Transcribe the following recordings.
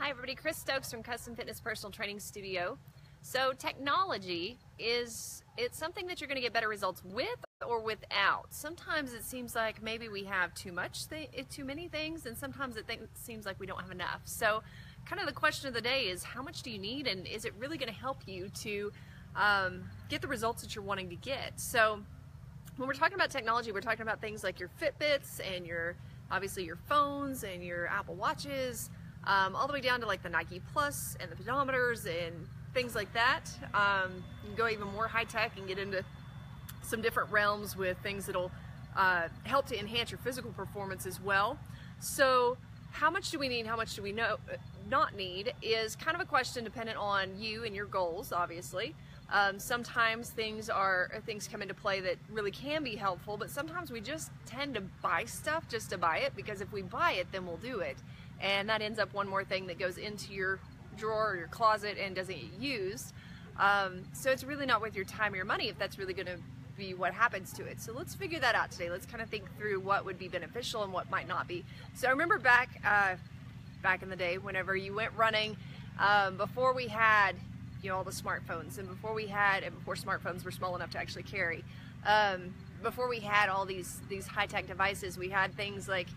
Hi everybody, Chris Stokes from Custom Fitness Personal Training Studio. So technology it's something that you're going to get better results with or without. Sometimes it seems like maybe we have too many things, and sometimes it seems like we don't have enough. So kind of the question of the day is, how much do you need, and is it really going to help you to get the results that you're wanting to get? So when we're talking about technology, we're talking about things like your Fitbits and obviously your phones and your Apple Watches, all the way down to like the Nike Plus and the pedometers and things like that. You can go even more high tech and get into some different realms with things that'll help to enhance your physical performance as well. So how much do we need, how much do we not need is kind of a question dependent on you and your goals, obviously. Sometimes things come into play that really can be helpful, but sometimes we just tend to buy stuff just to buy it, because if we buy it, then we'll do it. And that ends up one more thing that goes into your drawer or your closet and doesn't get used. So it's really not worth your time or your money if that's really going to be what happens to it. So let's figure that out today. Let's kind of think through what would be beneficial and what might not be. So I remember back in the day, whenever you went running, before we had all the smartphones, and before smartphones were small enough to actually carry, before we had all these high-tech devices, we had things like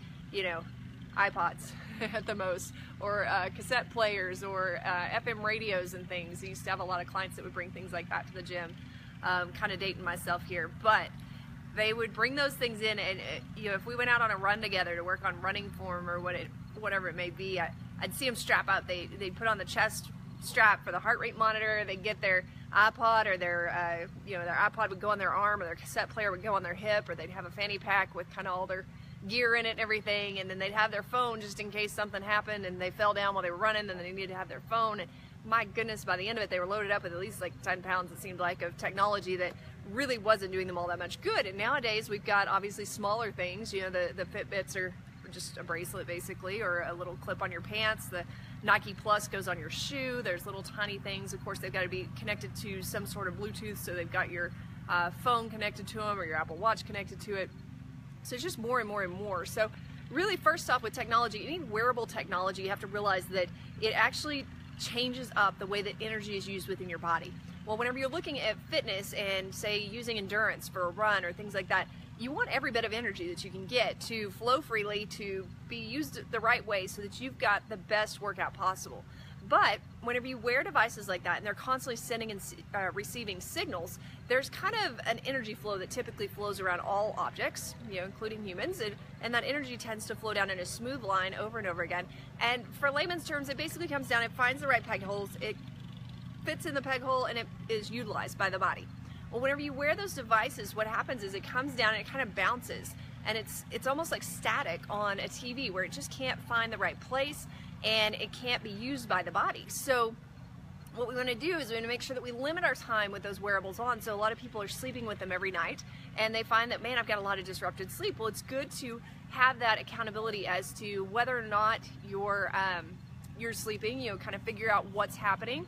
iPods at the most, or cassette players, or FM radios and things. I used to have a lot of clients that would bring things like that to the gym. Kind of dating myself here, but they would bring those things in, and if we went out on a run together to work on running form or whatever it may be, I'd see them strap out. They'd put on the chest strap for the heart rate monitor. They'd get their iPod, or their iPod would go on their arm, or their cassette player would go on their hip, or they'd have a fanny pack with kind of all their gear in it and everything, and then they'd have their phone just in case something happened and they fell down while they were running, and they needed to have their phone. And my goodness, by the end of it, they were loaded up with at least like 10 pounds, it seemed like, of technology that really wasn't doing them all that much good. And nowadays we've got obviously smaller things. The Fitbits are just a bracelet basically, or a little clip on your pants. The Nike Plus goes on your shoe. There's little tiny things. Of course, they've got to be connected to some sort of Bluetooth, so they've got your phone connected to them, or your Apple Watch connected to it. So it's just more and more and more. So really, first off, with technology, any wearable technology, you have to realize that it actually changes up the way that energy is used within your body. Well, whenever you're looking at fitness and say using endurance for a run or things like that, you want every bit of energy that you can get to flow freely, to be used the right way, so that you've got the best workout possible. But whenever you wear devices like that and they're constantly sending and receiving signals, there's kind of an energy flow that typically flows around all objects, including humans, and that energy tends to flow down in a smooth line over and over again. And for layman's terms, it basically comes down, it finds the right peg holes, it fits in the peg hole, and it is utilized by the body. Well, whenever you wear those devices, what happens is it comes down and it kind of bounces, and it's almost like static on a TV, where it just can't find the right place and it can't be used by the body. So what we want to do is we want to make sure that we limit our time with those wearables on. So a lot of people are sleeping with them every night, and they find that, man, I've got a lot of disrupted sleep. Well, it's good to have that accountability as to whether or not you're sleeping, kind of figure out what's happening.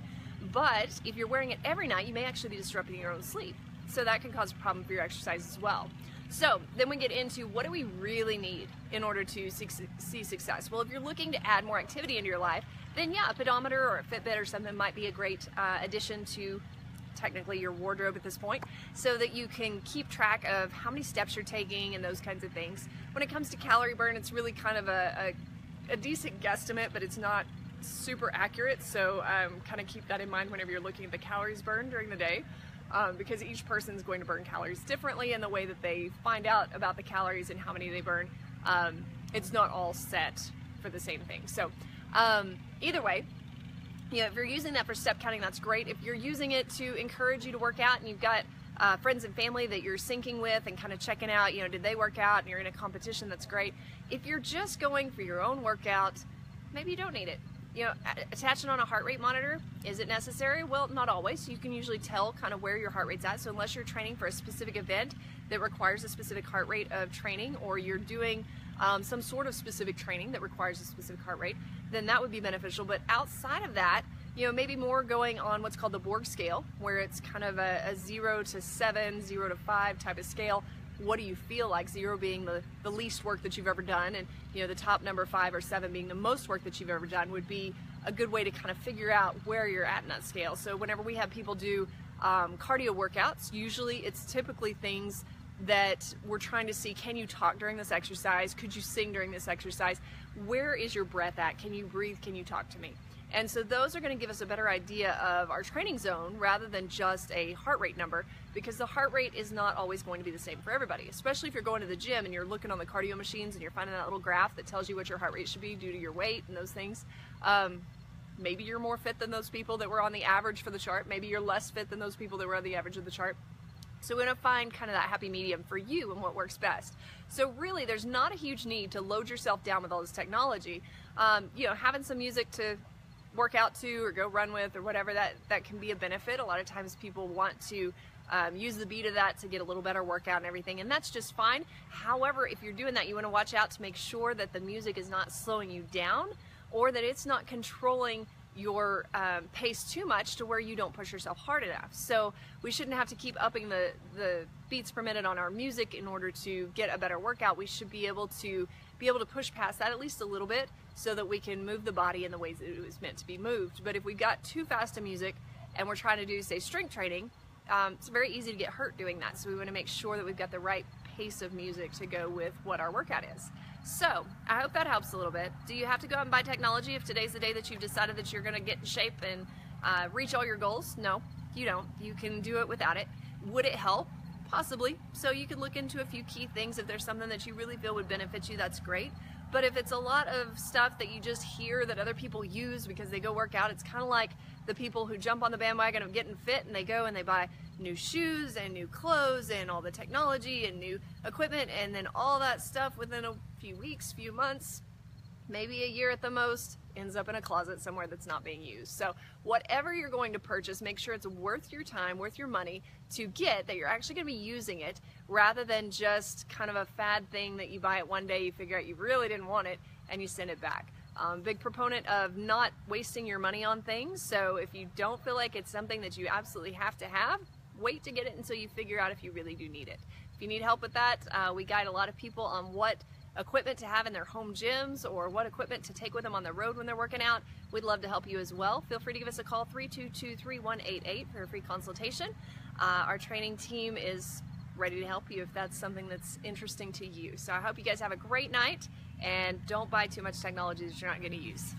But if you're wearing it every night, you may actually be disrupting your own sleep. So that can cause a problem for your exercise as well. So then we get into, what do we really need in order to see success? Well, if you're looking to add more activity into your life, then yeah, a pedometer or a Fitbit or something might be a great addition to technically your wardrobe at this point, so that you can keep track of how many steps you're taking and those kinds of things. When it comes to calorie burn, it's really kind of a decent guesstimate, but it's not super accurate. So kind of keep that in mind whenever you're looking at the calories burned during the day. Because each person's going to burn calories differently, and the way that they find out about the calories and how many they burn, it's not all set for the same thing. So either way, if you're using that for step counting, that's great. If you're using it to encourage you to work out, and you've got friends and family that you're syncing with and kind of checking out, did they work out, and you're in a competition, that's great. If you're just going for your own workout, maybe you don't need it. Attaching on a heart rate monitor, is it necessary? Well, not always. You can usually tell kind of where your heart rate's at. So unless you're training for a specific event that requires a specific heart rate of training, or you're doing some sort of specific training that requires a specific heart rate, then that would be beneficial. But outside of that, maybe more going on what's called the Borg scale, where it's kind of a 0 to 7, 0 to 5 type of scale, what do you feel like? 0 being the least work that you've ever done, and the top number 5 or 7 being the most work that you've ever done would be a good way to kind of figure out where you're at in that scale. So whenever we have people do cardio workouts, usually it's typically things that we're trying to see: can you talk during this exercise? Could you sing during this exercise? Where is your breath at? Can you breathe? Can you talk to me? And so those are going to give us a better idea of our training zone rather than just a heart rate number, because the heart rate is not always going to be the same for everybody, especially if you're going to the gym and you're looking on the cardio machines and you're finding that little graph that tells you what your heart rate should be due to your weight and those things. Maybe you're more fit than those people that were on the average for the chart. Maybe you're less fit than those people that were on the average of the chart. So we're going to find kind of that happy medium for you and what works best. So really, there's not a huge need to load yourself down with all this technology. You know, having some music to work out to or go run with or whatever, that can be a benefit. A lot of times people want to use the beat of that to get a little better workout and everything, and that's just fine. However, if you're doing that, you want to watch out to make sure that the music is not slowing you down, or that it's not controlling your pace too much to where you don't push yourself hard enough. So we shouldn't have to keep upping the beats per minute on our music in order to get a better workout. We should be able to push past that at least a little bit so that we can move the body in the ways that it was meant to be moved. But if we got too fast a music and we're trying to do, say, strength training, it's very easy to get hurt doing that. So we want to make sure that we've got the right pace of music to go with what our workout is. So I hope that helps a little bit. Do you have to go out and buy technology if today's the day that you've decided that you're going to get in shape and reach all your goals? No, you don't. You can do it without it. Would it help? Possibly. So you can look into a few key things. If there's something that you really feel would benefit you, that's great. But if it's a lot of stuff that you just hear that other people use because they go work out, it's kind of like the people who jump on the bandwagon of getting fit and they go and they buy new shoes and new clothes and all the technology and new equipment, and then all that stuff within a few weeks, few months, maybe a year at the most, ends up in a closet somewhere that's not being used. So whatever you're going to purchase, make sure it's worth your time, worth your money to get, that you're actually going to be using it, rather than just kind of a fad thing that you buy it one day, you figure out you really didn't want it, and you send it back. Big proponent of not wasting your money on things. So if you don't feel like it's something that you absolutely have to have, wait to get it until you figure out if you really do need it. If you need help with that, we guide a lot of people on what equipment to have in their home gyms or what equipment to take with them on the road when they're working out. We'd love to help you as well. Feel free to give us a call, 322-3188, for a free consultation. Our training team is ready to help you if that's something that's interesting to you. So I hope you guys have a great night, and don't buy too much technology that you're not going to use.